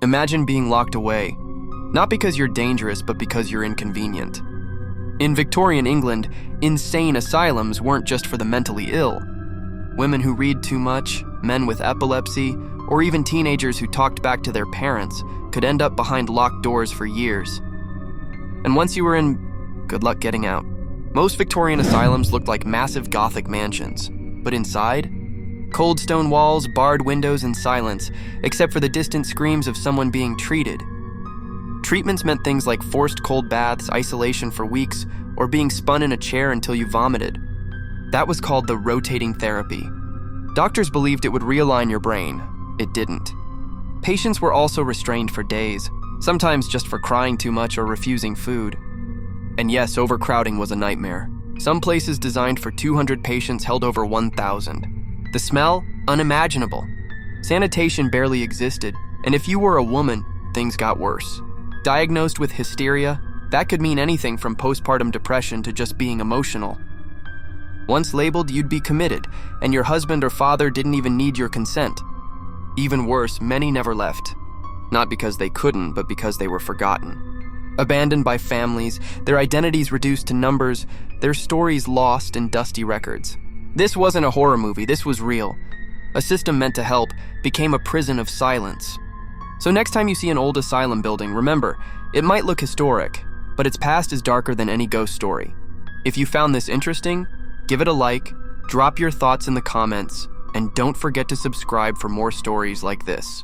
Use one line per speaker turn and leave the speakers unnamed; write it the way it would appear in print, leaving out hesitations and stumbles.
Imagine being locked away, not because you're dangerous, but because you're inconvenient. In Victorian England, insane asylums weren't just for the mentally ill. Women who read too much, men with epilepsy, or even teenagers who talked back to their parents could end up behind locked doors for years. And once you were in, good luck getting out. Most Victorian asylums looked like massive Gothic mansions, but inside, cold stone walls, barred windows, and silence, except for the distant screams of someone being treated. Treatments meant things like forced cold baths, isolation for weeks, or being spun in a chair until you vomited. That was called the rotating therapy. Doctors believed it would realign your brain. It didn't. Patients were also restrained for days, sometimes just for crying too much or refusing food. And yes, overcrowding was a nightmare. Some places designed for 200 patients held over 1,000. The smell? Unimaginable. Sanitation barely existed, and if you were a woman, things got worse. Diagnosed with hysteria, that could mean anything from postpartum depression to just being emotional. Once labeled, you'd be committed, and your husband or father didn't even need your consent. Even worse, many never left. Not because they couldn't, but because they were forgotten. Abandoned by families, their identities reduced to numbers, their stories lost in dusty records. This wasn't a horror movie, this was real. A system meant to help became a prison of silence. So next time you see an old asylum building, remember, it might look historic, but its past is darker than any ghost story. If you found this interesting, give it a like, drop your thoughts in the comments, and don't forget to subscribe for more stories like this.